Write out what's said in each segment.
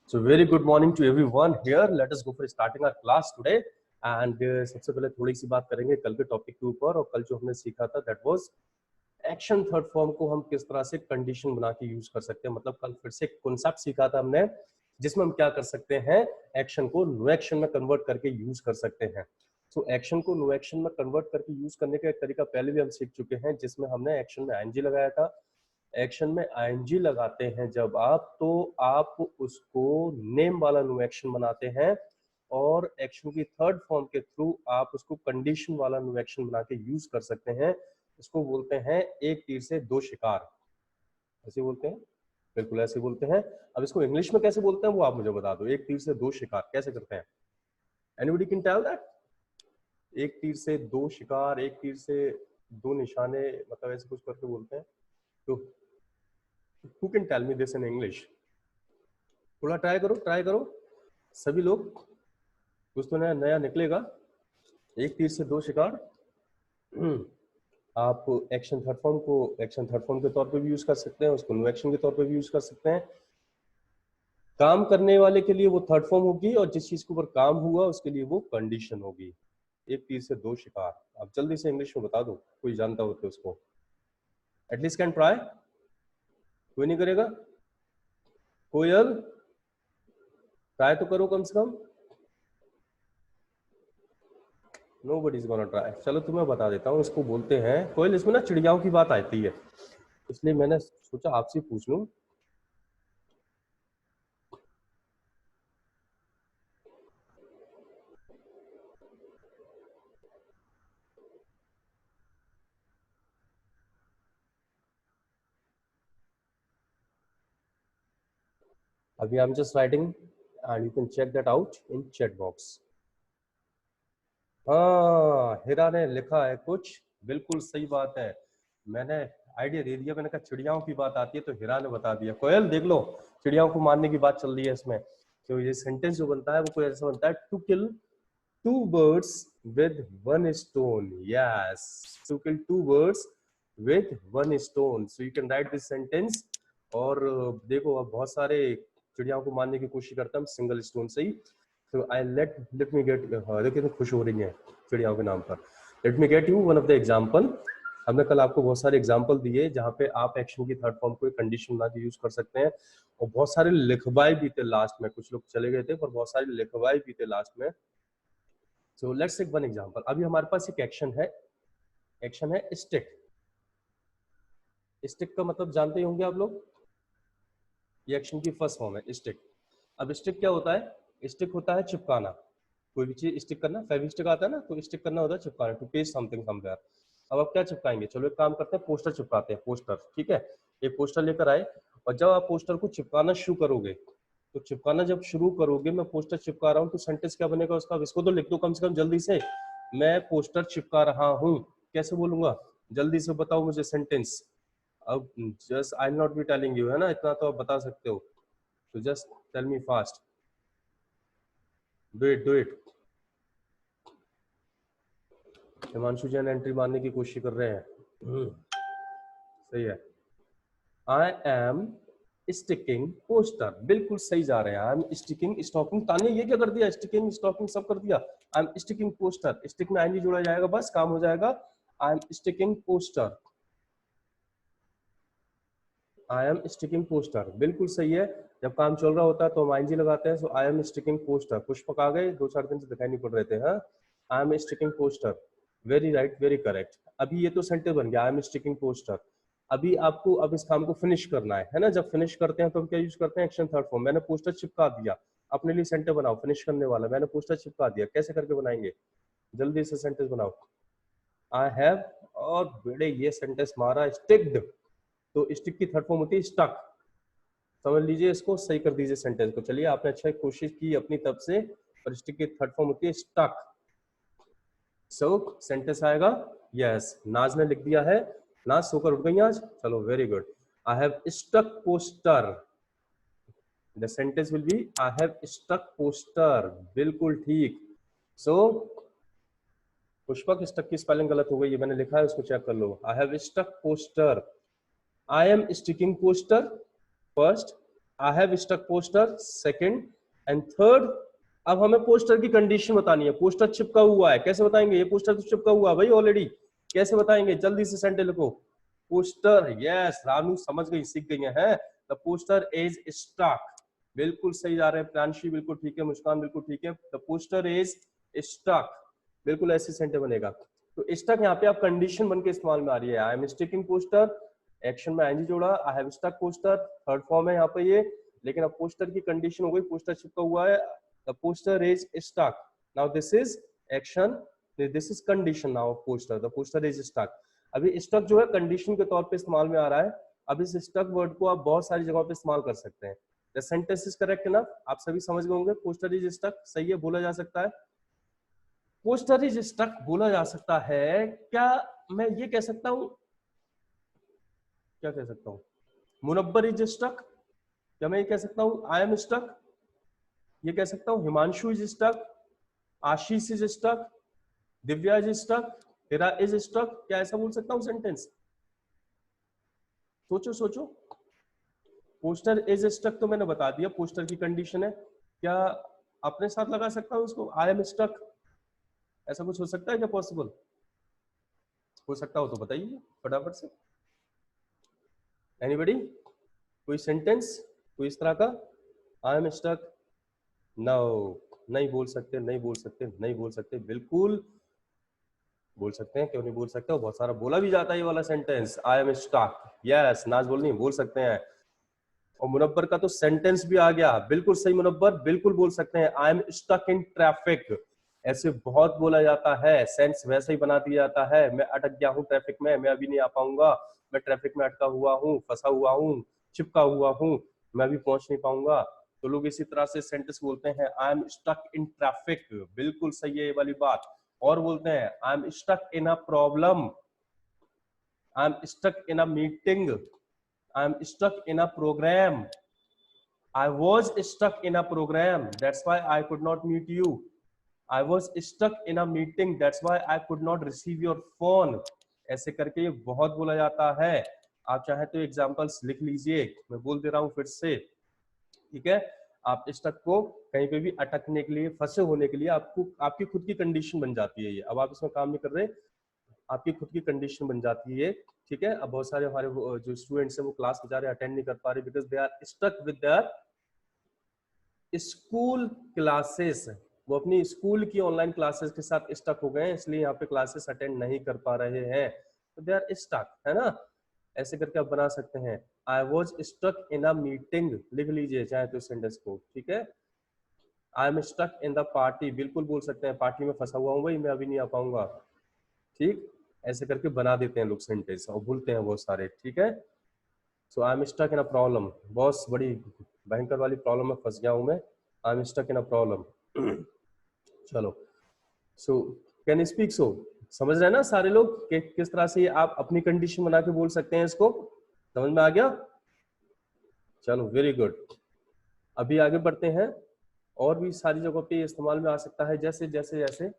So very good morning to everyone here. Let us go for starting our class today. And सबसे पहले थोड़ी सी बात करेंगे कल के टॉपिक के ऊपर, और कल जो हमने सीखा था that was action third form को हम किस तरह से कंडीशन बना के यूज कर सकते हैं। मतलब कल फिर से कॉन्सेप्ट सीखा था हमने जिसमें हम क्या कर सकते हैं, एक्शन को नो एक्शन में कन्वर्ट करके यूज कर सकते हैं। तो एक्शन को नो एक्शन में कन्वर्ट करके यूज करने का एक तरीका पहले भी हम सीख चुके हैं, जिसमें हमने एक्शन में आईएनजी लगाया था। एक्शन में आईएनजी लगाते हैं जब आप, तो आप उसको नेम वाला नो एक्शन बनाते हैं, और एक्शन की थर्ड फॉर्म के थ्रू आप उसको कंडीशन वाला नो एक्शन बना के यूज कर सकते हैं। इसको बोलते हैं एक तीर से दो शिकार, ऐसे बोलते हैं, बिल्कुल ऐसे बोलते हैं। अब इसको इंग्लिश में कैसे बोलते हैं वो आप मुझे बता दो। एक तीर से दो शिकार कैसे करते हैं? Anybody can tell that? एक तीर से दो शिकार, एक तीर से दो निशाने, मतलब ऐसे कुछ करके बोलते हैं। तो who can tell me this in English? थोड़ा ट्राई करो सभी लोग, कुछ तो नया नया निकलेगा। एक तीर से दो शिकार। आप एक्शन थर्ड फॉर्म को एक्शन थर्ड फॉर्म के तौर पे भी यूज कर सकते हैं, उसको नो एक्शन के तौर पे भी यूज कर सकते हैं। काम करने वाले के लिए वो थर्ड फॉर्म होगी, और जिस चीज के ऊपर काम हुआ उसके लिए वो कंडीशन होगी। एक तीर से दो शिकार। आप जल्दी से इंग्लिश में बता दो, कोई जानता हो तो उसको। At least can try. कोई नहीं करेगा? कोयल ट्राई तो करो कम से कम। Nobody is gonna try। चलो तुम्हें बता देता हूँ, इसको बोलते हैं कोयल। इसमें ना चिड़ियाओं की बात आती है, इसलिए मैंने सोचा आपसे पूछ लूं। अभी I am just writing and you can check that out in chat box. हाँ, हिरा ने लिखा है कुछ, बिल्कुल सही बात है। मैंने आइडिया दे दिया, मैंने कहा चिड़ियाओं की बात आती है, तो हिरा ने बता दिया। कोयल देख लो, चिड़ियाओं को मारने की बात चल रही है इसमें। तो ये सेंटेंस जो बनता है वो कोई ऐसा बनता है, to kill two birds with one stone। Yes, to kill two birds with one stone। So you can write this sentence। और देखो, अब बहुत सारे चिड़ियाओं को मारने की कोशिश करता हम सिंगल स्टोन से ही। तो आई लेट मी गेट, देखिए कितनी खुश हो रही है चिड़ियाओं के नाम पर। Let me get you one of the example. हमने कल आपको बहुत सारे एग्जाम्पल दिए जहाँ पे आप एक्शन की थर्ड फॉर्म को एक कंडीशन बना के यूज कर सकते हैं, और बहुत सारे लिखवाए भी थे लास्ट में। कुछ लोग चले गए थे पर बहुत सारे लिखवाए भी थे लास्ट में। So let's take one example। अभी हमारे पास एक एक्शन है स्टिक। स्टिक का मतलब जानते ही होंगे आप लोग, ये एक्शन की फर्स्ट फॉर्म है स्टिक। अब स्टिक क्या होता है? स्टिक होता है चिपकाना, कोई भी चीज स्टिक करना। फेविस्टिक आता है ना, तो स्टिक करना होता है चिपकाना, टू पेस्ट समथिंग समवेयर। अब आप क्या चिपकाएंगे? चलो एक काम करते हैं, पोस्टर चिपकाते हैं। पोस्टर, ठीक है, एक पोस्टर लेकर आए, और जब आप पोस्टर को चिपकाना शुरू करोगे, तो चिपकाना जब शुरू करोगे, मैं पोस्टर चिपका रहा हूँ, तो सेंटेंस क्या बनेगा उसका? इसको तो लिख दो कम से कम जल्दी से। मैं पोस्टर चिपका रहा हूँ, कैसे बोलूंगा? जल्दी से बताओ मुझे सेंटेंस। अब just I not be telling you, है ना, इतना तो आप बता सकते हो, तो just tell me fast. Do it. Himanshu Jain entry मारने की कोशिश कर रहे हैं। सही है। आई एम स्टिकिंग पोस्टर, बिल्कुल सही जा रहे हैं। I am sticking stocking. ताने ये क्या कर दिया? स्टिकिंग स्टॉकिंग सब कर दिया। आई एम स्टिकिंग पोस्टर, स्टिक में आईएनजी जोड़ा जाएगा, बस काम हो जाएगा। आई am sticking poster, I am sticking poster, बिल्कुल सही है। जब काम चल रहा होता है तो हम आईएनजी लगाते हैं। So I am sticking poster. Pushpak आ गए, 2-4 दिन से दिखाई नहीं पड़ रहे थे। हाँ, आई am sticking poster, very right, very correct. अभी ये तो सेंटेंस बन गया, आई एम स्टिकिंग पोस्टर। अभी आपको अब इस काम को फिनिश करना है ना। जब फिनिश करते हैं तो हम क्या यूज करते हैं? Action third form. मैंने पोस्टर चिपका दिया, अपने लिए सेंटेंस बनाओ फिनिश करने वाला। मैंने पोस्टर चिपका दिया, कैसे करके बनाएंगे? जल्दी से सेंटेंस बनाओ। आई हैव, और बेड़े ये सेंटेंस मारा, स्टिक्ड। तो स्टिक की थर्ड फॉर्म होती है स्टक। समझ लीजिए इसको, सही कर दीजिए सेंटेंस को। चलिए, आपने अच्छा कोशिश की अपनी तरफ से, और स्टिक की थर्ड फॉर्म होती है स्टक। सो सेंटेंस आएगा यस। नाज ने लिख दिया है, नाज सोकर उठ गई आज, चलो very good. I have stuck poster, the sentence will be I have stuck poster, बिल्कुल ठीक। सो पुष्पक, स्टक की स्पेलिंग गलत हो गई, ये मैंने लिखा है, उसको चेक कर लो। I have stuck poster, I am sticking poster first, I have stuck poster, second and third. अब हमें पोस्टर की कंडीशन बतानी है। पोस्टर चिपका हुआ है, कैसे बताएंगे? ये पोस्टर तो चिपका हुआ है भाई ऑलरेडी, कैसे बताएंगे? जल्दी से सेंटेंस लिखो। पोस्टर, यस रानू समझ गई, सीख गई है। द पोस्टर इज स्टक, बिल्कुल सही जा रहे हैं। प्रांशी बिल्कुल ठीक है, मुस्कान बिल्कुल ठीक है। द पोस्टर इज स्टक, बिल्कुल ऐसे सेंटेंस बनेगा। तो स्टक यहाँ पे आप कंडीशन बन के इस्तेमाल में आ रही है। I am sticking poster, action में आईएनजी जोड़ा, I have stuck poster, third form है यहाँ पे ये। लेकिन अब पोस्टर की कंडीशन हो गई, पोस्टर चिपका हुआ है, the poster is stuck. Now this is action, this is condition now poster, the poster is stuck. अभी स्टक जो है कंडीशन के तौर पे इस्तेमाल में आ रहा है। अब इस स्टक वर्ड को आप बहुत सारी जगहों पे इस्तेमाल कर सकते हैं। द सेंटेंस इज करेक्ट ना, आप सभी समझ गए होंगे। पोस्टर इज स्टक सही है, बोला जा सकता है। पोस्टर इज स्टक बोला जा सकता है। क्या मैं ये कह सकता हूं, क्या कह सकता हूं? मुनब्बर इज स्टक, क्या मैं ये कह सकता हूं? आई एम स्टक, ये कह सकता हूं। Himanshu is stuck, Ashish is stuck, Divya is stuck, Hira is stuck, क्या ऐसा बोल सकता हूं सेंटेंस? सोचो सोचो। पोस्टर इज स्टक तो मैंने बता दिया, पोस्टर की कंडीशन है। क्या अपने साथ लगा सकता हूं इसको? आई एम स्टक, ऐसा कुछ हो सकता है क्या? पॉसिबल हो सकता हो तो बताइए फटाफट से। एनीबडी, कोई सेंटेंस कोई इस तरह का? आई एम स्टक, नो, नहीं बोल सकते, नहीं बोल सकते, नहीं बोल सकते, बिल्कुल बोल सकते हैं, क्यों नहीं बोल सकते? बहुत सारा बोला भी जाता है ये वाला sentence, I am stuck. Yes, Naz बोलनी बोल सकते हैं। और मुनब्बर का तो सेंटेंस भी आ गया, बिल्कुल सही मुनब्बर, बिल्कुल बोल सकते हैं। I am stuck in traffic, ऐसे बहुत बोला जाता है, सेंस वैसे ही बना दिया जाता है। मैं अटक गया हूँ ट्रैफिक में, मैं अभी नहीं आ पाऊंगा, मैं ट्रैफिक में अटका हुआ हूँ, फंसा हुआ हूँ, चिपका हुआ हूँ, मैं अभी पहुंच नहीं पाऊंगा। तो लोग इसी तरह से सेंटेंस बोलते हैं, I am stuck in traffic, बिल्कुल सही है ये वाली बात। और बोलते हैं I am stuck in a problem, I am stuck in a meeting, I am stuck in a programme, I was stuck in a program, that's why I could not meet you. I was stuck in a meeting, that's why I could not receive your phone. ऐसे करके ये बहुत बोला जाता है। आप चाहे तो एग्जांपल्स लिख लीजिए, मैं बोल दे रहा हूँ फिर से, ठीक है? आप स्टक को कहीं पे भी अटकने के लिए, फंसे होने के लिए आपको आपकी खुद की कंडीशन बन जाती है ये। अब आप इसमें काम नहीं कर रहे, आपकी खुद की कंडीशन बन जाती है, ठीक है? अब बहुत सारे हमारे जो स्टूडेंट्स हैं वो क्लास बेचारे अटेंड नहीं कर पा रहे because they are stuck with their school classes, वो अपनी स्कूल की ऑनलाइन क्लासेस के साथ स्टक हो गए हैं, इसलिए यहाँ पे क्लासेस अटेंड नहीं कर पा रहे हैं। तो दे आर स्टक, है ना? ऐसे करके आप बना सकते हैं। I was stuck in a meeting, लिख लीजिए चाहे तो सेंटेंस को, ठीक है? I am stuck in the party, बिल्कुल बोल सकते हैं, पार्टी में फंसा हुआ हूँ भाई, मैं अभी नहीं आ पाऊंगा, ठीक? ऐसे करके बना देते हैं लोग सेंटेंस और भूलते हैं बहुत सारे, ठीक है? So I am stuck in a problem, बहुत बड़ी भयंकर वाली प्रॉब्लम में फंस गया हूं मैं, I am stuck in a problem. चलो, सो कैन स्पीक, सो समझ रहे हैं ना सारे लोग कि किस तरह से आप अपनी कंडीशन बना के बोल सकते हैं इसको? समझ में आ गया? चलो वेरी गुड। अभी आगे बढ़ते हैं, और भी सारी जगहों पे इस्तेमाल में आ सकता है। जैसे जैसे जैसे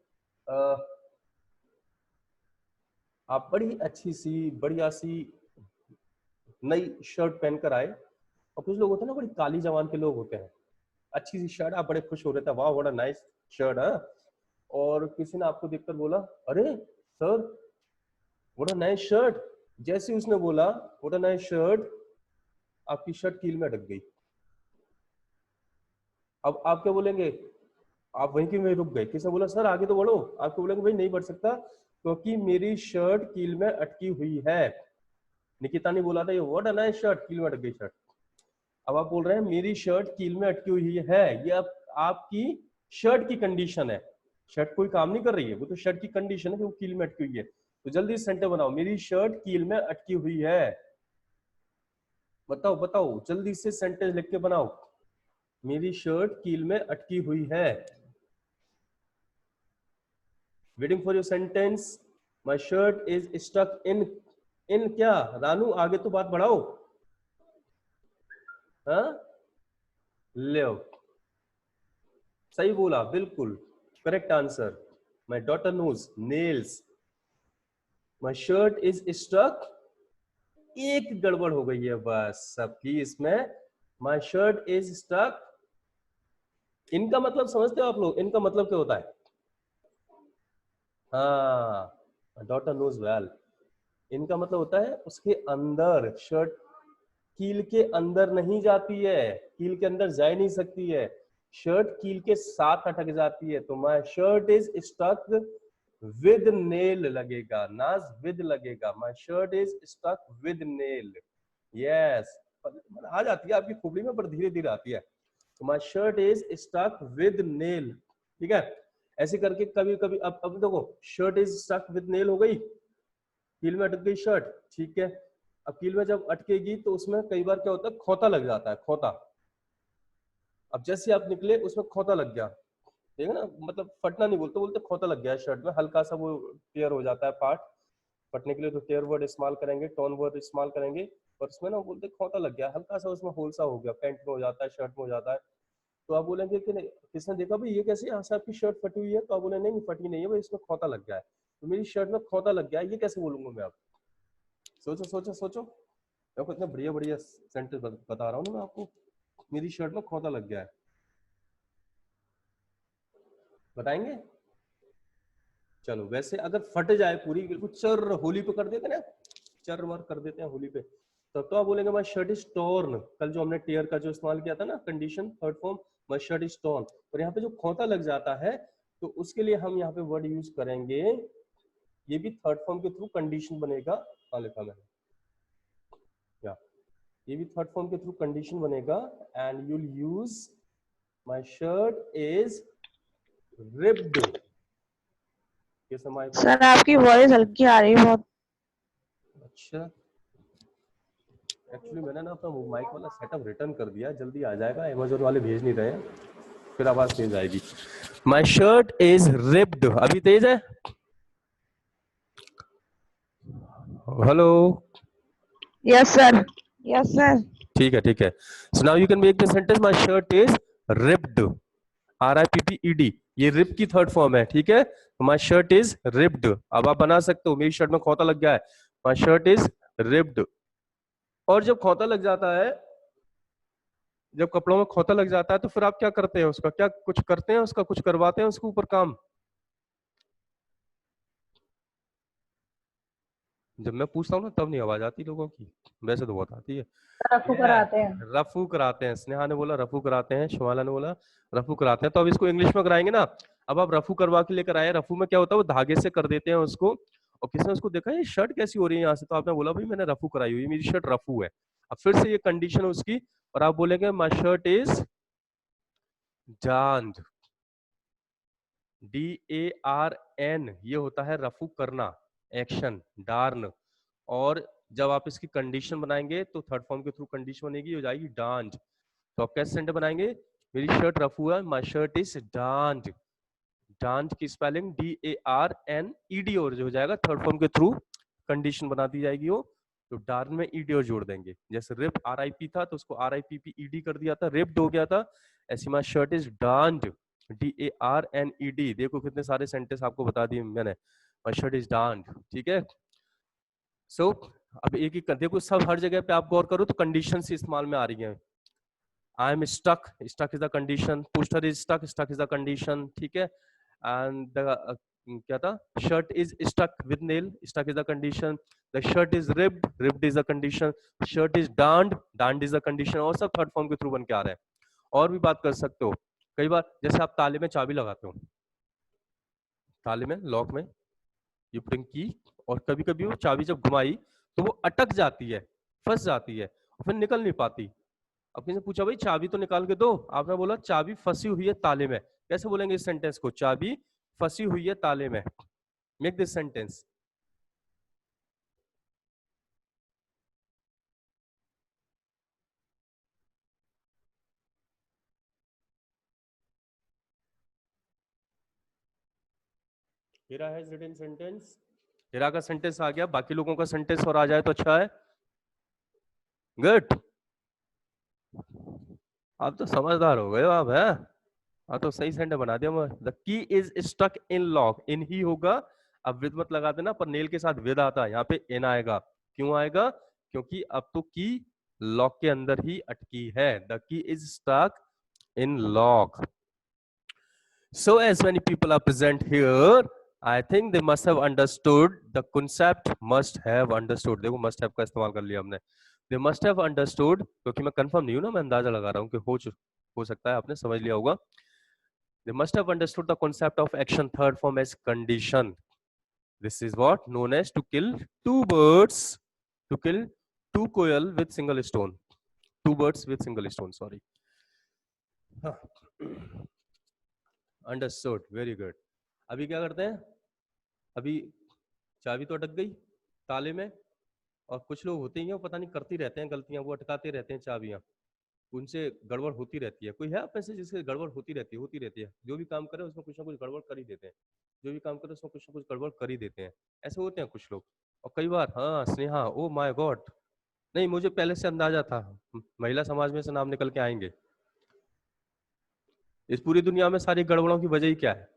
आप बड़ी अच्छी सी बढ़िया सी नई शर्ट पहनकर आए, और कुछ लोग होते हैं ना बड़ी काली जवान के लोग होते हैं, अच्छी सी शर्ट, आप बड़े खुश हो रहे थे, वाह व्हाट अ नाइस शर्ट है, और किसी ने आपको देखकर बोला अरे sir what a nice shirt, जैसे उसने बोला व्हाट अ नाइस शर्ट, आपकी शर्ट कील में अटक गई। अब आप क्या बोलेंगे? आप वहीं के वहीं रुक गए, किसने बोला सर आगे तो बढ़ो, आपको बोलेंगे भाई नहीं बढ़ सकता क्योंकि मेरी शर्ट कील में अटकी हुई है। निकिता ने बोला था ये व्हाट अ नाइस शर्ट, कील में अटक गई शर्ट। अब आप बोल रहे हैं मेरी शर्ट कील में अटकी हुई है, ये आपकी शर्ट की कंडीशन है, शर्ट कोई काम नहीं कर रही है, वो तो शर्ट की कंडीशन है कि वो कील में अटकी हुई है। तो जल्दी सेंटेंस बनाओ, मेरी शर्ट कील में अटकी हुई है। बताओ बताओ जल्दी से सेंटेंस लिख के बनाओ, मेरी शर्ट कील में अटकी हुई है। Waiting for your sentence. My shirt is stuck in क्या? रानू आगे तो बात बढ़ाओ। हाँ ले, सही बोला, बिल्कुल correct answer. My daughter knows nails, my shirt is stuck, एक गड़बड़ हो गई है बस सबकी इसमें, माई शर्ट इज स्टक। इनका मतलब समझते हो आप लोग, इनका मतलब क्या होता है? हाँ, डॉटर नोज वेल। इनका मतलब होता है उसके अंदर, शर्ट कील के अंदर नहीं जाती है, कील के अंदर जा ही नहीं सकती है, शर्ट कील के साथ अटक जाती है। तो my shirt is stuck with nail लगेगा, नाज विद लगेगा, my shirt is stuck with nail. Yes, आ जाती है आपकी खोपड़ी में, पर धीरे धीरे आती है। तो my shirt is stuck with nail, ठीक है। ऐसे करके कभी कभी, अब देखो, shirt is stuck with nail हो गई, कील में अटक गई शर्ट, ठीक है। अब कील में जब अटकेगी तो उसमें कई बार क्या होता है, खोता लग जाता है, खोता। अब जैसे आप निकले उसमें खोता लग गया, ठीक है ना, मतलब फटना नहीं बोलते, बोलते खोता लग गया शर्ट में, हल्का सा वो टेयर हो जाता है पार्ट। फटने के लिए तो टेयर वर्ड इस्तेमाल करेंगे, टोन वर्ड इस्तेमाल करेंगे, और उसमें ना बोलते खोता लग गया, हल्का सा उसमें होल सा हो गया, पैंट में हो जाता है, शर्ट में हो जाता है। तो आप बोलेंगे कि नहीं, किसने देखा भाई ये कैसे, यहाँ से आपकी शर्ट फटी हुई है? तो आप बोले नहीं फटी नहीं है भाई, इसमें खोता लग गया है। तो मेरी शर्ट में खोता लग गया है, ये कैसे बोलूंगा मैं? आप सोचो सोचो सोचो, देखो इतना बढ़िया बढ़िया सेंटेंस बता रहा हूँ ना मैं आपको। मेरी शर्ट में खोता लग गया है, बताएंगे? चलो, वैसे अगर फट जाए पूरी बिल्कुल, चर होली पे कर देते ना, चर मर कर देते हैं होली पे, तब तो आप बोलेंगे माई शर्ट इज टॉर्न। कल जो हमने टेयर का जो इस्तेमाल किया था ना, condition third form, my shirt is torn. और यहाँ पे जो खोता लग जाता है, तो उसके लिए हम यहाँ पे वर्ड यूज करेंगे, ये भी थर्ड फॉर्म के थ्रू कंडीशन बनेगा। हाँ लिखा मैंने, या ये भी थर्ड फॉर्म के थ्रू कंडीशन बनेगा, and you'll use my shirt is ripped. ये समय सर आपकी वॉइस हल्की आ रही है बहुत। अच्छा, एक्चुअली मैंने ना अपना माइक वाला सेटअप रिटर्न कर दिया, जल्दी आ जाएगा, अमेजोन वाले भेज नहीं रहे हैं, फिर आवाज तेज आएगी। माई शर्ट इज रिप्ड, अभी तेज है? Hello? Yes sir, yes sir. ठीक है ठीक है। So now you can make the sentence my shirt is ripped, RIPPED, ये रिप की थर्ड फॉर्म है, ठीक है। माई शर्ट इज रिप्ड, अब आप बना सकते हो मेरी शर्ट में खोता लग गया है, माई शर्ट इज रिप्ड। और जब खोता लग जाता है, जब कपड़ों में खोता लग जाता है, तो फिर आप क्या करते हैं उसका, क्या कुछ करते हैं उसका, कुछ करवाते हैं उसके ऊपर काम? जब मैं पूछता हूँ ना तब नहीं आवाज आती लोगों की, वैसे तो बहुत आती है। रफू कराते हैं। रफू कराते हैं, स्नेहा ने बोला रफू कराते हैं, शिवाला ने बोला रफू कराते हैं। तो अब इसको इंग्लिश में कराएंगे ना। अब आप रफू करवा के लेकर आए, रफू में क्या होता है, वो धागे से कर देते हैं उसको। और किसने उसको देखा ये शर्ट कैसी हो रही है यहाँ से, तो आपने बोला भाई मैंने रफू कराई हुई, मेरी शर्ट रफू है। अब फिर से ये कंडीशन है उसकी, और आप बोलेंगे माई शर्ट इज डार्न्ड, DARN, ये होता है रफू करना, एक्शन, डार्न। और जब आप इसकी कंडीशन बनाएंगे तो थर्ड फॉर्म के थ्रू कंडीशन बनेगी, हो जाएगी डांज। तो आप कैसे सेंटेंस बनाएंगे, मेरी शर्ट रफू है, माई शर्ट इज डांज। डांज की स्पेलिंग DARNED, और जो हो जाएगा थर्ड फॉर्म के थ्रू कंडीशन बना दी जाएगी वो। तो डार्न में ईडी और जोड़ देंगे, जैसे रिप RIP था तो उसको RIPPED कर दिया था, रिप्ड हो गया था। ऐसी माई शर्ट इज डांड, DARNED। देखो कितने सारे सेंटेंस आपको बता दिए मैंने, माई शर्ट इज डांड, ठीक है। सो अब एक एक देखो, सब हर जगह पे आप गौर करो तो कंडीशन से इस्तेमाल में आ रही है। I am stuck, stuck is the condition, poster is stuck, stuck is the condition, ठीक है। एंड क्या था, shirt is stuck with nail, stuck is the condition. The shirt is ripped, ripped is the condition. Shirt is darned, darned is the condition, और सब third form के through बन के आ रहे हैं। और भी बात कर सकते हो, कई बार जैसे आप ताले में चाबी लगाते हो, ताले में लॉक में यू पुटिंग की, और कभी कभी वो चाबी जब घुमाई तो वो अटक जाती है, फंस जाती है, और फिर निकल नहीं पाती। अब किसी ने पूछा भाई चाबी तो निकाल के दो, आपने बोला चाबी फंसी हुई है ताले में, कैसे बोलेंगे इस सेंटेंस को, चाबी फंसी हुई है ताले में। Make this sentence. Heera has written sentence, Heera का सेंटेंस आ गया, बाकी लोगों का सेंटेंस और आ जाए तो अच्छा है। गुड, आप तो समझदार हो गए हो आप, है। हाँ तो सही सेंटेंस बना दिया मैं, the key is stuck in lock, इन ही होगा। अब विद मत लगा देना, पर नेल के साथ विद आता है, यहाँ पे इन आएगा। क्यों आएगा, क्योंकि अब तो की लॉक के अंदर ही अटकी है. The key is stuck in lock. So as many people are present here, I think they must have understood the concept. Must have understood. देखो must have का इस्तेमाल कर लिया हमने. They must have understood, क्योंकि मैं कंफर्म नहीं हूं ना, मैं अंदाजा लगा रहा हूं कि हो सकता है आपने समझ लिया होगा. They must have understood the concept of action third form as condition. This is what known as to kill two birds, to kill two quail with single stone. Two birds with single stone. Sorry. Understood. Very good. अभी क्या करते हैं? अभी चाबी तो अटक गई ताले में, और कुछ लोग होते ही हैं वो पता नहीं करती रहते हैं गलतियां, वो अटकाते रहते हैं चाबियां, उनसे गड़बड़ होती रहती है. कोई है आप में से जिससे गड़बड़ होती रहती है? जो भी काम करे उसमें कुछ ना कुछ गड़बड़ कर ही देते हैं. जो भी काम करे उसमें कुछ ना कुछ गड़बड़ कर ही देते हैं. ऐसे होते हैं कुछ लोग. और कई बार, हाँ स्नेहा, ओ माय गॉड, नहीं मुझे पहले से अंदाजा था महिला समाज में से नाम निकल के आएंगे. इस पूरी दुनिया में सारी गड़बड़ों की वजह ही क्या है?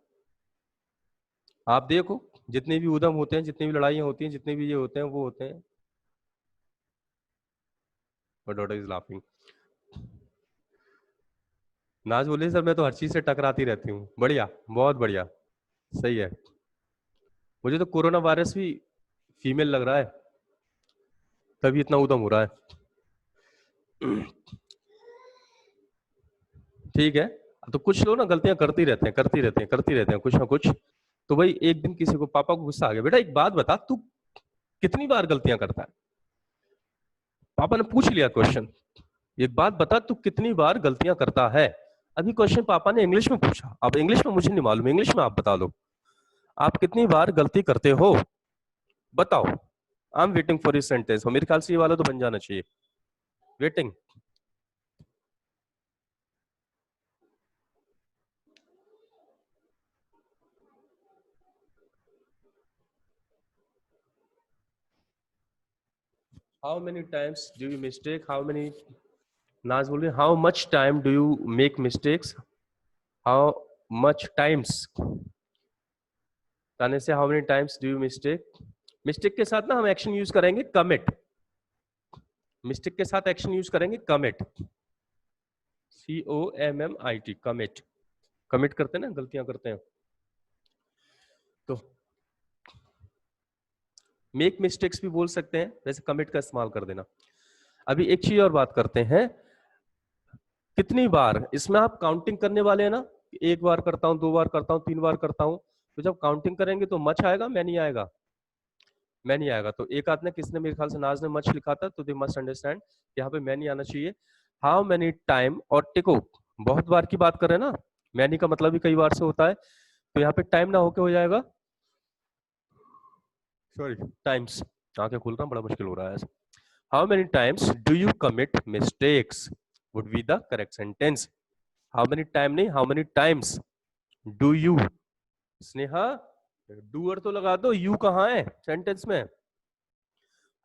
आप देखो, जितने भी उद्यम होते हैं, जितनी भी लड़ाइयां होती हैं, जितने भी ये होते हैं, वो होते हैं. My daughter is laughing. नाज बोले सर मैं तो हर चीज से टकराती रहती हूँ. बढ़िया, बहुत बढ़िया, सही है. मुझे तो कोरोना वायरस भी फीमेल लग रहा है, तभी इतना उद्यम हो रहा है. ठीक है. तो कुछ लोग ना गलतियां करती रहते हैं कुछ ना कुछ. तो भाई एक दिन किसी को, पापा को गुस्सा आ गया, बेटा एक बात बता, तू कितनी बार गलतियां करता है? पापा ने पूछ लिया क्वेश्चन, एक बात बता तू कितनी बार गलतियां करता है. अभी क्वेश्चन पापा ने इंग्लिश में पूछा. अब इंग्लिश में मुझे नहीं मालूम, इंग्लिश में आप बता दो, आप कितनी बार गलती करते हो, बताओ. I am waiting for this sentence. मेरे ख्याल से ये वाला तो बन जाना चाहिए. Waiting. How many times do you mistake? How many, नाज बोल रहे how much time do you make mistakes? How much times. ताने से how many times do you mistake. Mistake के साथ ना हम एक्शन यूज करेंगे कमिट. मिस्टेक के साथ एक्शन यूज करेंगे कमिट. COMMIT, commit. कमिट करते हैं ना, गलतियां करते हैं. तो मेक मिस्टेक्स भी बोल सकते हैं, वैसे कमिट का इस्तेमाल कर देना. अभी एक चीज और बात करते हैं, कितनी बार. इसमें आप काउंटिंग करने वाले हैं ना, एक बार करता हूं, दो बार करता हूं, तीन बार करता हूं. तो जब काउंटिंग करेंगे तो मच आएगा, मैं नहीं आएगा? मैं नहीं आएगा. तो एक आदमी, किसने, मेरे ख्याल से नाज ने मच लिखा था, तो दे मस्ट अंडरस्टैंड यहाँ पे मैं नहीं आना चाहिए. हाउ मेनी टाइम, और टिको, बहुत बार की बात कर रहे हैं ना, मैनी का मतलब भी कई बार से होता है, तो यहाँ पे टाइम ना होके हो जाएगा, सॉरी टाइम्स. आंखें खोलना बड़ा मुश्किल हो रहा है. How many times do you commit mistakes would be the correct sentence. How many time नहीं, how many times do you. Sneha डूअर तो लगा दो, यू कहाँ है सेंटेंस में?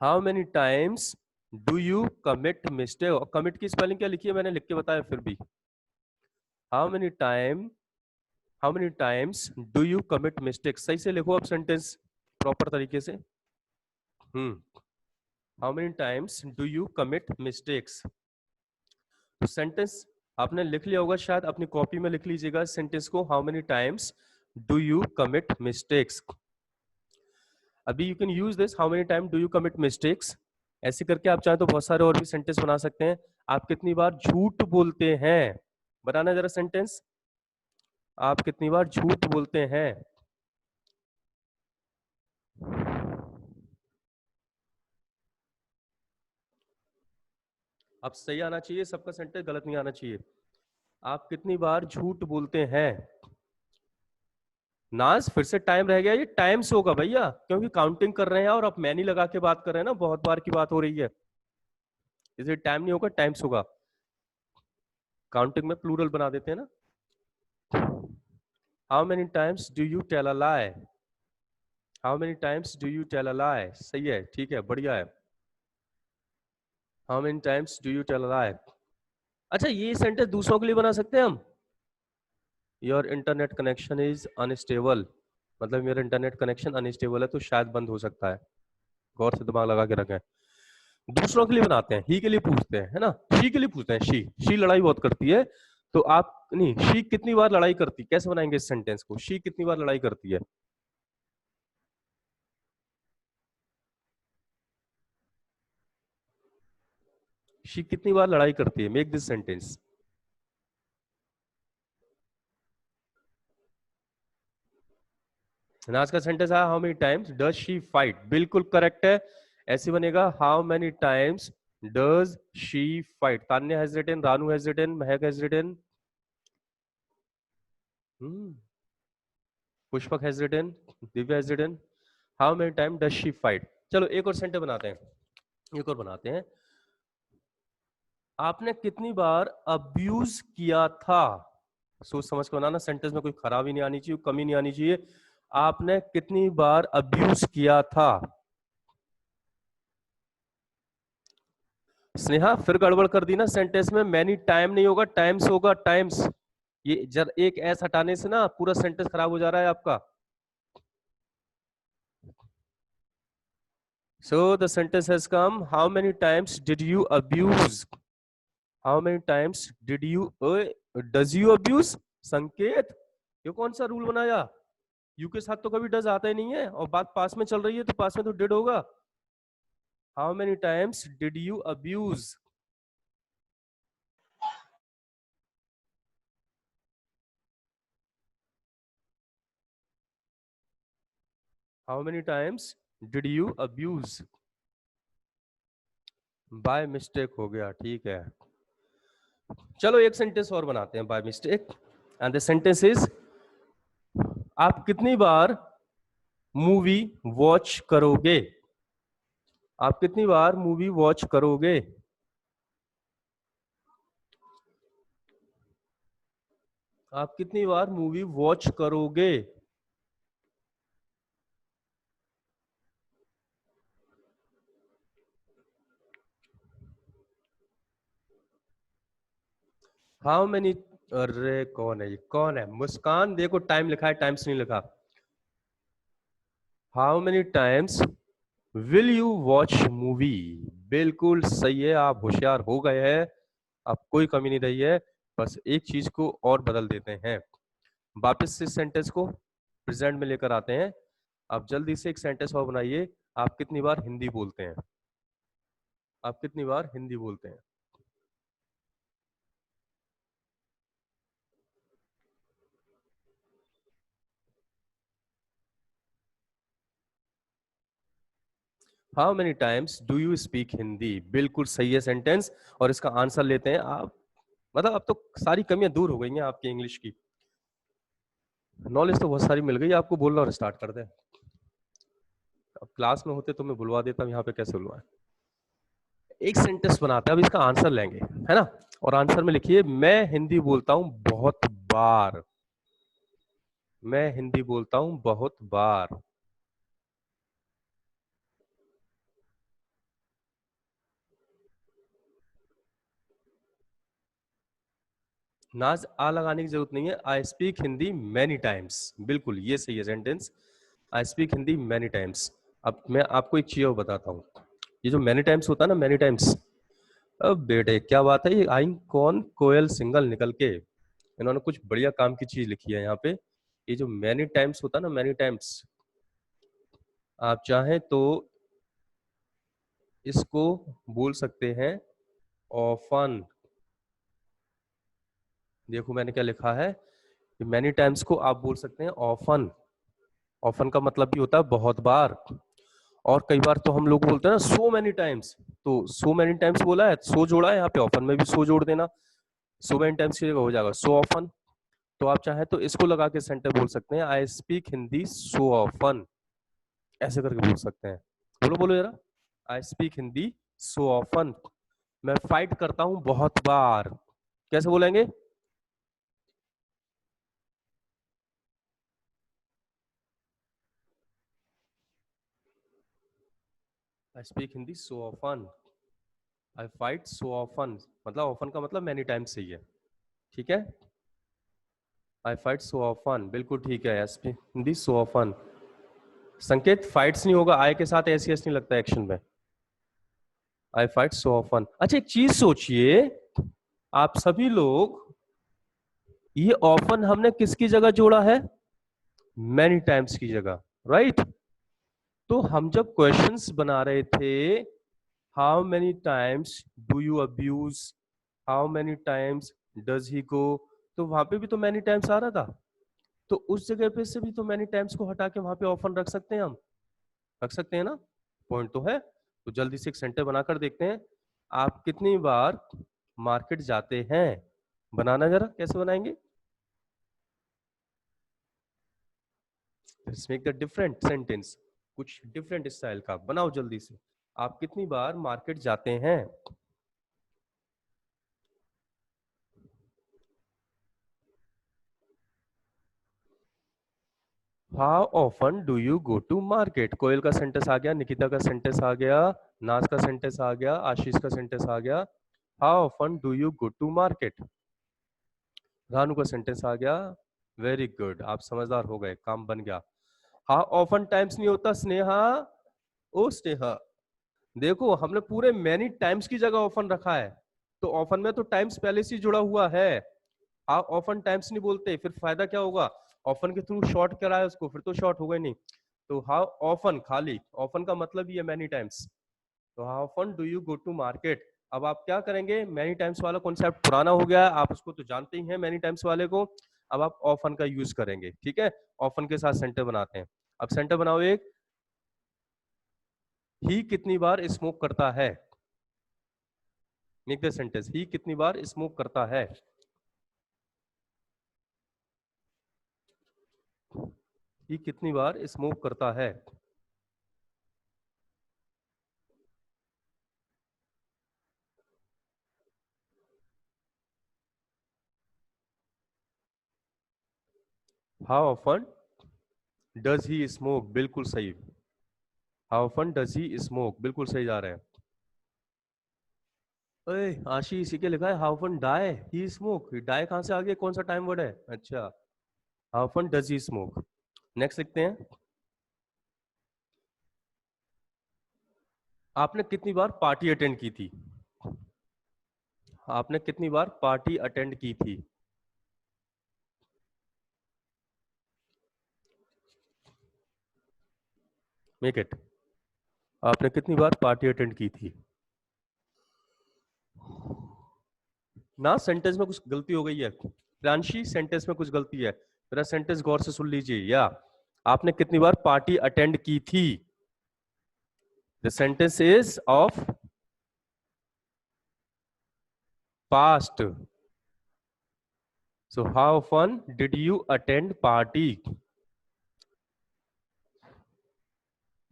How many times do you commit mistake. और कमिट की स्पेलिंग क्या लिखी है मैंने लिख के बताया फिर भी. How many times do you commit mistake. सही से लिखो अब सेंटेंस प्रॉपर तरीके से. How many times do you commit mistakes. तो सेंटेंस आपने लिख लिया होगा, शायद अपनी कॉपी में लिख लीजिएगा सेंटेंस को. How many times do you commit mistakes. अभी you can use this, how many time do you commit mistakes. ऐसे करके आप चाहे तो बहुत सारे और भी सेंटेंस बना सकते हैं. आप कितनी बार झूठ बोलते हैं, बताना जरा सेंटेंस. आप कितनी बार झूठ बोलते हैं. अब सही आना चाहिए सबका सेंटेंस, गलत नहीं आना चाहिए. आप कितनी बार झूठ बोलते हैं. नाज फिर से टाइम रह गया, ये टाइम्स होगा भैया, क्योंकि काउंटिंग कर रहे हैं और आप मैनी लगा के बात कर रहे हैं ना, बहुत बार की बात हो रही है, इसे टाइम नहीं होगा, टाइम्स होगा. काउंटिंग में प्लूरल बना देते हैं ना. How many times do you tell a lie. How many times do you tell a lie. सही है, ठीक है, बढ़िया है. How many times do you tell a lie. अच्छा, ये सेंटेंस दूसरों के लिए बना सकते हैं हम. Your internet connection is unstable, मतलब मेरा इंटरनेट कनेक्शन अनस्टेबल है, तो शायद बंद हो सकता है. गौर से दिमाग लगा के रखें. दूसरों के लिए बनाते हैं, ही के लिए पूछते हैं, है ना, शी के लिए पूछते हैं, शी लड़ाई बहुत करती है। तो आप नहीं, शी कितनी बार लड़ाई करती, कैसे बनाएंगे इस सेंटेंस को, शी कितनी बार लड़ाई करती है? शी कितनी बार लड़ाई करती है, मेक दिस सेंटेंस। आज का सेंटेंस है how many times does she fight, बिल्कुल करेक्ट है। ऐसे बनेगा how many times does she fight. Tanya has written, Ranu has written, Mahak has written, Pushpak has written, Divya has written. How many time does she fight. चलो एक और सेंटेंस बनाते हैं, एक और बनाते हैं। आपने कितनी बार अब्यूज किया था, सोच समझ के बनाना, सेंटेंस में कोई खराबी नहीं आनी चाहिए, कमी नहीं आनी चाहिए। आपने कितनी बार अब्यूज किया था? स्नेहा फिर गड़बड़ कर दी ना सेंटेंस में, मैनी टाइम नहीं होगा, टाइम्स होगा, टाइम्स। ये जब एक एस हटाने से ना पूरा सेंटेंस खराब हो जा रहा है आपका। So the sentence has come, how many times did you abuse? How many times did you does you abuse? संकेत, ये कौन सा रूल बनाया? यू के साथ तो कभी डज आता ही नहीं है, और बात पास में चल रही है तो पास में तो डिड होगा। How many times did you abuse? How many times did you abuse? By mistake हो गया, ठीक है। चलो एक सेंटेंस और बनाते हैं by mistake, and the sentence is, आप कितनी बार मूवी वॉच करोगे? आप कितनी बार मूवी वॉच करोगे? आप कितनी बार मूवी वॉच करोगे? हाउ मेनी, अरे कौन है ये, कौन है? मुस्कान, देखो टाइम लिखा है, टाइम्स नहीं लिखा। How many times will you watch movie, बिल्कुल सही है, आप होशियार हो गए हैं, अब कोई कमी नहीं रही है। बस एक चीज को और बदल देते हैं, वापस इस सेंटेंस को प्रेजेंट में लेकर आते हैं। आप जल्दी से एक सेंटेंस और बनाइए, आप कितनी बार हिंदी बोलते हैं? आप कितनी बार हिंदी बोलते हैं? How many times do you speak Hindi, बिल्कुल सही है सेंटेंस। और इसका आंसर लेते हैं आप, मतलब अब तो सारी कमियां दूर हो गई हैं आपकी इंग्लिश की, नॉलेज तो बहुत सारी मिल गई आपको, बोलना और स्टार्ट कर दें। अब क्लास में होते तो मैं बुलवा देता, यहाँ पे कैसे बुलवाएं। एक सेंटेंस बनाते हैं, अब इसका आंसर लेंगे, है ना। और आंसर में लिखिए, मैं हिंदी बोलता हूं बहुत बार। मैं हिंदी बोलता हूं बहुत बार। नाज आ लगाने की जरूरत नहीं है, I speak Hindi many times, बिल्कुल ये सही है sentence, I speak Hindi many times. अब मैं आपको एक चीज और बताता हूँ, ये जो मैनी टाइम्स होता है ना, मैनी टाइम्स, अब बेटे क्या बात है, ये आई कौन कोयल सिंगल निकल के, इन्होंने कुछ बढ़िया काम की चीज लिखी है यहाँ पे। ये जो मैनी टाइम्स होता है ना, मैनी टाइम्स, आप चाहें तो इसको बोल सकते हैं ऑफन। देखो मैंने क्या लिखा है, मैनी टाइम्स को आप बोल सकते हैं ऑफन। ऑफन का मतलब भी होता है बहुत बार। और कई बार तो हम लोग बोलते हैं ना सो मैनी टाइम्स, तो सो मैनी टाइम्स बोला है, सो जोड़ा है यहाँ पे, ऑफन में भी सो जोड़ देना, सो मैनी टाइम्स की जगह हो जाएगा सो ऑफन। तो आप चाहे तो इसको लगा के सेंटर बोल सकते हैं, I speak Hindi so often, ऐसे करके बोल सकते हैं। बोलो बोलो जरा, I speak Hindi so often. मैं फाइट करता हूं बहुत बार, कैसे बोलेंगे? I speak Hindi so often, I fight so often, मतलब ऑफन का मतलब मैनी टाइम्स सही है, ठीक है। आई फाइट सो ऑफन, बिल्कुल ठीक है, I speak Hindi so often. संकेत फाइट्स नहीं होगा, आई के साथ एस नहीं लगता एक्शन में। आई फाइट सो ऑफन। अच्छा एक चीज सोचिए, आप सभी लोग, ये ऑफन हमने किसकी जगह जोड़ा है? मैनी टाइम्स की जगह, राइट? तो हम जब क्वेश्चंस बना रहे थे, how many times do you abuse, how many times does he go, तो वहां पे भी तो मैनी टाइम्स आ रहा था। तो उस जगह पे से भी तो मैनी टाइम्स को हटा के वहां पे ऑफन रख सकते हैं हम, रख सकते हैं ना? पॉइंट तो है। तो जल्दी से एक सेंटर बनाकर देखते हैं, आप कितनी बार मार्केट जाते हैं? बनाना जरा, कैसे बनाएंगे? Let's make the different sentence, कुछ डिफरेंट स्टाइल का बनाओ जल्दी से। आप कितनी बार मार्केट जाते हैं? How often do you go to market? Koyal का सेंटेंस आ गया, निकिता का सेंटेंस आ गया, नाज का सेंटेंस आ गया, आशीष का सेंटेंस आ गया। How often do you go to market? Ranu का सेंटेंस आ गया। वेरी गुड, आप समझदार हो गए, काम बन गया। हाउ ऑफन टाइम्स नहीं होता स्नेहा, ओ स्नेहा, देखो हमने पूरे मैनी टाइम्स की जगह ऑफन रखा है, तो ऑफन में तो टाइम्स पहले से जुड़ा हुआ है। आप ऑफन टाइम्स नहीं बोलते, फिर फायदा क्या होगा? ऑफन के थ्रू शॉर्ट कराए उसको, फिर तो शॉर्ट होगा ही नहीं। तो हाउ ऑफन, खाली ऑफन का मतलब ही है मैनी टाइम्स। तो how often do you go to market? अब आप क्या करेंगे, मैनी टाइम्स वाला कॉन्सेप्ट पुराना हो गया, आप उसको तो जानते ही हैं मैनी टाइम्स वाले को। अब आप ऑफन का यूज करेंगे, ठीक है? ऑफन के साथ सेंटर बनाते हैं। अब सेंटर बनाओ एक, ही कितनी बार स्मोक करता है? मेक द सेंटेंस, ही कितनी बार स्मोक करता है? ही कितनी बार स्मोक करता है? How often does he smoke? बिल्कुल सही। How often does he smoke? बिल्कुल सही जा रहे हैं। अरे आशी, इसी के लिखा है how often die he smoke. Die कहां से आ गया, कौन सा टाइम वर्ड है? अच्छा, how often does he smoke. Next लिखते हैं, आपने कितनी बार पार्टी अटेंड की थी? आपने कितनी बार पार्टी अटेंड की थी? मेक इट, आपने कितनी बार पार्टी अटेंड की थी? ना सेंटेंस में कुछ गलती हो गई है प्रियांशी, सेंटेंस में कुछ गलती है, मेरा सेंटेंस गौर से सुन लीजिए। या आपने कितनी बार पार्टी अटेंड की थी? The sentence is of past, so how fun did you attend party?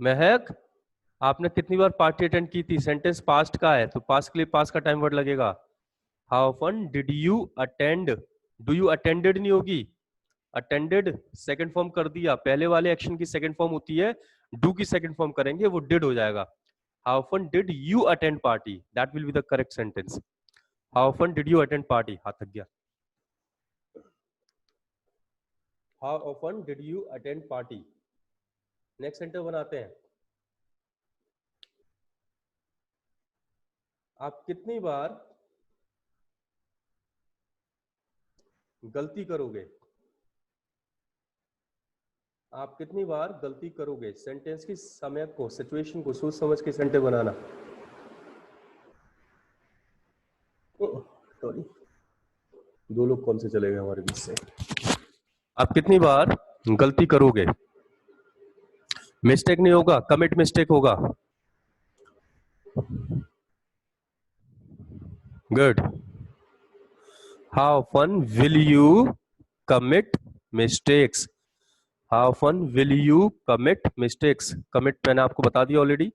Mahak, आपने कितनी बार पार्टी अटेंड की थी? सेंटेंस पास्ट का है, तो पास्ट के लिए पास्ट का टाइम वर्ड लगेगा। How fun did you attend, do you attended नहीं होगी, अटेंडेड सेकंड फॉर्म कर दिया, पहले वाले एक्शन की सेकंड फॉर्म होती है, डू की सेकंड फॉर्म करेंगे वो डिड हो जाएगा। How fun did you attend party, that will be the correct sentence. How fun did you attend party, हाथ थक गया। How often did you attend party. Next sentence बनाते हैं, आप कितनी बार गलती करोगे? आप कितनी बार गलती करोगे? सेंटेंस की समय को, सिचुएशन को सोच समझ के सेंटेंस बनाना। सॉरी, दो लोग कौन से चले गए हमारे बीच से। आप कितनी बार गलती करोगे? मिस्टेक नहीं होगा, कमिट मिस्टेक होगा। Good. How fun will you commit mistakes? How fun will you commit mistakes? Commit मैंने आपको बता दिया ऑलरेडी,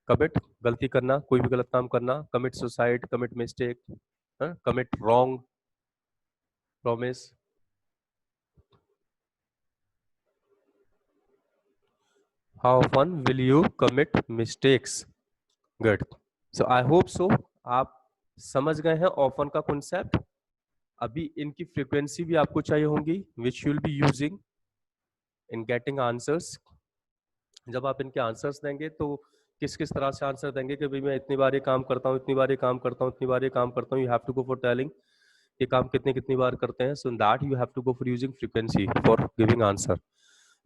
कमिट गलती करना, कोई भी गलत काम करना, commit suicide, commit mistake, commit wrong, promise. How fun will you commit mistakes? Good. So I hope so आप समझ गए हैं ऑफन का कॉन्सेप्ट। अभी इनकी फ्रीक्वेंसी भी आपको चाहिए होंगी, which you will be using in getting answers. जब आप इनके आंसर्स देंगे तो किस किस तरह से आंसर देंगे कि भाई मैं इतनी बार ये काम करता हूँ, इतनी बार ये काम करता हूँ, इतनी बार ये काम करता हूँ. You have to go for telling ये काम कितनी कितनी बार करते हैं. So in that you have to go for using frequency for giving answer.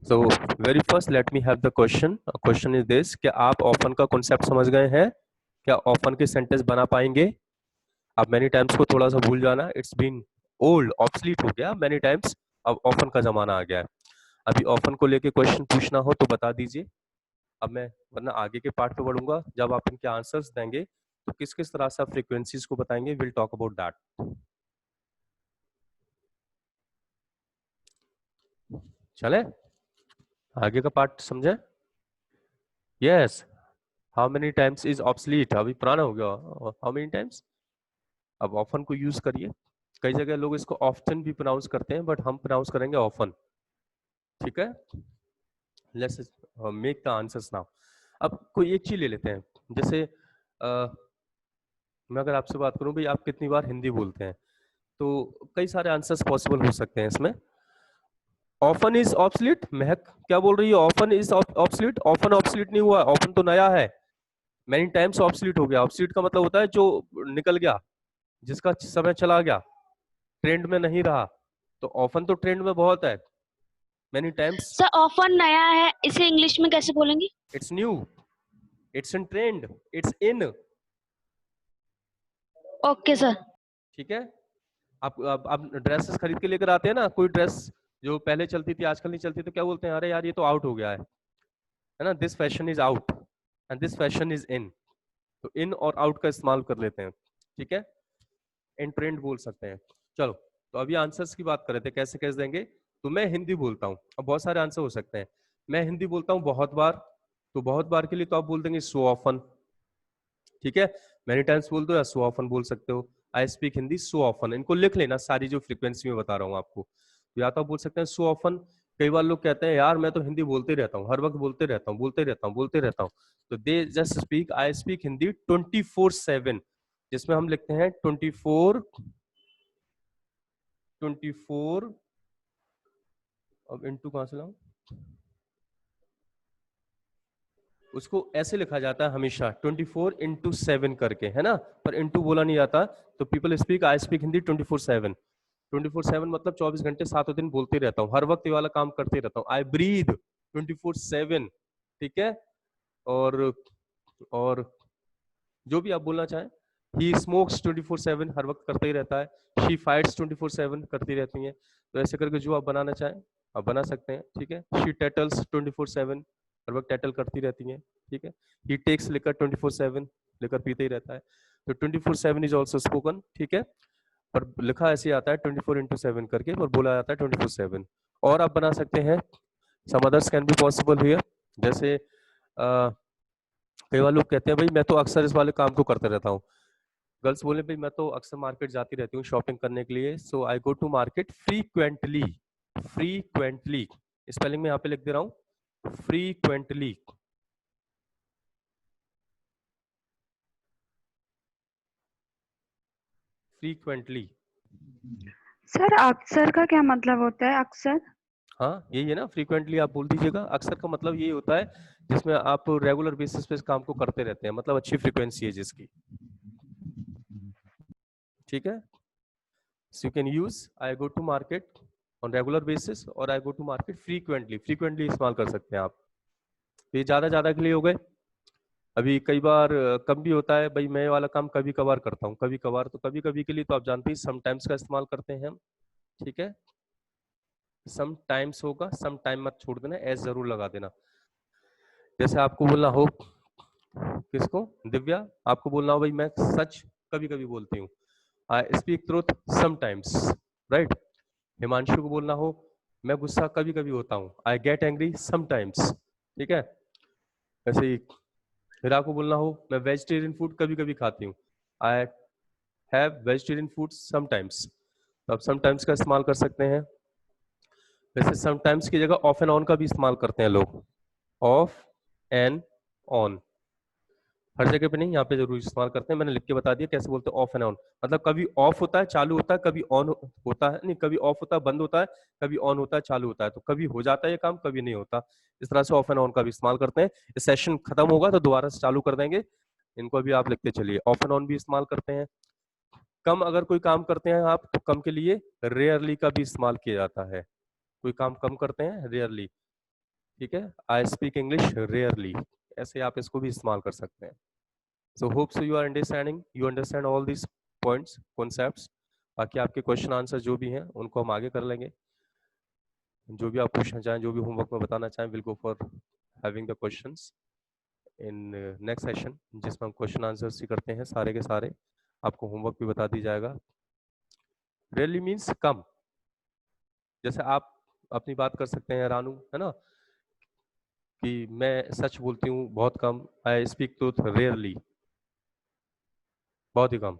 So very first let me have the question. Question is this, क्या आप ऑफन का कॉन्सेप्ट समझ गए हैं? क्या ऑफन के सेंटेंस बना पाएंगे? अब मैनी टाइम्स को थोड़ा सा भूल जाना, इट्स बीन ओल्ड, ऑब्सलीट हो गया मैनी टाइम्स. अब ऑफन का जमाना आ गया है. अभी ऑफन को लेके क्वेश्चन पूछना हो तो बता दीजिए. अब मैं वरना आगे के पार्ट पे बढ़ूंगा. जब आप इनके आंसर्स देंगे तो किस किस तरह से आप फ्रीक्वेंसीज को बताएंगे, विल टॉक अबाउट दैट. चले आगे का पार्ट समझे. Yes. How many times is obsolete, अभी पुराना हो गया. How many times. अब ऑफन को यूज करिए. कई जगह लोग इसको ऑफ्टन भी प्रोनाउंस करते हैं, बट हम प्रोनाउंस करेंगे ऑफन. ठीक है. Let's make the answers now. अब कोई एक चीज ले लेते हैं. जैसे मैं अगर आपसे बात करूं भाई आप कितनी बार हिंदी बोलते हैं, तो कई सारे आंसर्स पॉसिबल हो सकते हैं इसमें. Often is obsolete. महक क्या बोल रही है? Often is obsolete. Often obsolete नहीं हुआ, ऑफन तो नया है. मेनी टाइम्स ऑब्सलीट हो गया. ऑब्सलीट का मतलब होता है जो निकल गया, जिसका समय चला गया, ट्रेंड में नहीं रहा. तो ऑफन तो ट्रेंड में बहुत है. Many times. सर ऑफन नया है, इसे इंग्लिश में कैसे बोलेंगे? It's new. It's in trend. It's in. Okay sir. ठीक है. आप ड्रेसेस खरीद के लेकर आते हैं ना, कोई ड्रेस जो पहले चलती थी आजकल नहीं चलती, तो क्या बोलते हैं? अरे यार ये तो आउट हो गया है ना. This fashion is out and this fashion is in. तो इन और आउट का इस्तेमाल कर लेते हैं. ठीक है. इन ट्रेंड बोल सकते हैं. चलो तो अभी आंसर्स की बात कर रहे थे, कैसे कैसे देंगे. तो मैं हिंदी बोलता हूँ. अब बहुत सारे आंसर हो सकते हैं. मैं हिंदी बोलता हूँ बहुत बार. तो बहुत बार के लिए तो आप बोल देंगे सो ऑफन. ठीक है. मेनी टाइम्स बोल दो या सो ऑफन बोल सकते हो. I speak Hindi so often. इनको लिख लेना सारी जो फ्रीक्वेंसी में बता रहा हूँ आपको. तो या तो आप बोल सकते हैं सो ऑफन. कई बार लोग कहते हैं यार मैं तो हिंदी बोलते रहता हूँ, हर वक्त बोलते रहता हूँ, बोलते रहता हूँ, बोलते रहता हूँ. तो they just speak, I speak Hindi 24/7, जिसमें हम लिखते हैं 24. अब इंटू कहां से लाऊं? उसको ऐसे लिखा जाता है हमेशा 24/7 करके, है ना. पर इंटू बोला नहीं जाता. तो people speak, I speak Hindi 24/7. 24/7 मतलब 24 घंटे 7 दिन बोलते रहता हूँ, हर वक्त ये वाला काम करते रहता हूँ. आई ब्रीथ 24/7. ठीक है. और जो भी आप बोलना चाहें. ही स्मोक्स 24/7, हर वक्त करता ही रहता है. शी फाइट्स 24/7, करती रहती हैं. तो ऐसे करके जो आप बनाना चाहें आप बना सकते हैं. ठीक है. शी टैटल्स 24/7, हर वक्त टैटल करती रहती हैं. ठीक है. ही टेक्स लिकर 24/7, लेकर पीते ही रहता है. तो 24/7 इज ऑल्सो स्पोकन. ठीक है. पर लिखा ऐसे आता है 24/7 करके, और बोला जाता है 24/7. और आप बना सकते हैं. Some others can be possible here. जैसे कई बार लोग कहते हैं भाई मैं तो अक्सर इस वाले काम को करते रहता हूँ. गर्ल्स बोले भाई मैं तो अक्सर मार्केट जाती रहती हूँ शॉपिंग करने के लिए. So I go to market frequently. Frequently spelling में यहाँ पे लिख दे रहा हूँ. फ्रीक्वेंटली. फ्रीक्वेंटली. सर अक्सर का क्या मतलब होता है? अक्सर हाँ यही है ना, फ्रीक्वेंटली आप बोल दीजिएगा. अक्सर का मतलब यही होता है जिसमें आप रेगुलर बेसिस पे इस काम को करते रहते हैं, मतलब अच्छी फ्रीक्वेंसी है जिसकी. ठीक है. So you can use I go to market on regular basis और I go to market frequently. Frequently इस्तेमाल कर सकते हैं आप. तो ये ज्यादा ज्यादा के लिए हो गए. अभी कई बार कम भी होता है भाई, मैं ये वाला काम कभी कभार करता हूँ. कभी कभार तो कभी कभी के लिए तो आप जानते ही समटाइम्स का इस्तेमाल करते हैं हम. ठीक है. सम टाइम्स होगा, सम टाइम मत छोड़ देना, एस जरूर लगा देना. जैसे आपको बोलना हो, किसको? दिव्या. आपको बोलना हो भाई मैं सच कभी कभी बोलती हूँ, I speak truth sometimes. Right. Himanshu को बोलना हो मैं गुस्सा कभी कभी होता हूँ, आई गेट एंग्री समटाइम्स. ठीक है. ऐसे ही हिरा को बोलना हो मैं वेजिटेरियन फूड कभी कभी खाती हूँ, I have vegetarian food sometimes. तो आप समटाइम्स का इस्तेमाल कर सकते हैं. वैसे समटाइम्स की जगह ऑफ एंड ऑन का भी इस्तेमाल करते हैं लोग. Of and on. हर जगह पे नहीं, यहाँ पे जरूर इस्तेमाल करते हैं। मैंने लिख के बता दिया कैसे बोलते हैं ऑफ एंड ऑन। मतलब कभी ऑफ होता है चालू होता है, कभी ऑन होता है, नहीं कभी ऑफ होता है बंद होता है, कभी ऑन होता है चालू होता है। तो कभी हो जाता है ये काम, कभी नहीं होता। इस तरह से ऑफ एंड ऑन का भी इस्तेमाल करते हैं। इस सेशन खत्म होगा तो दोबारा से चालू कर देंगे। इनको भी आप लिखते चलिए। ऑफ एंड ऑन भी इस्तेमाल करते हैं। कम अगर कोई काम करते हैं आप तो कम के लिए रेयरली का भी इस्तेमाल किया जाता है। कोई काम कम करते हैं रेयरली, ठीक है। आई स्पीक इंग्लिश रेयरली, ऐसे आप इसको भी इस्तेमाल कर सकते हैं। So hope so you are understanding, you understand all this points concepts. बाकी आपके क्वेश्चन आंसर जो भी हैं उनको हम आगे कर लेंगे। जो भी आप पूछना चाहें, जो भी होमवर्क में बताना चाहें, will go for having the questions in next session, जिसमें हम क्वेश्चन आंसर्स ही करते हैं सारे के सारे। आपको होमवर्क भी बता दी जाएगा। रेयरली मीन्स कम। जैसे आप अपनी बात कर सकते हैं रानू, है ना, कि मैं सच बोलती हूँ बहुत कम। आई स्पीक ट्रूथ रेयरली, बहुत ही कम।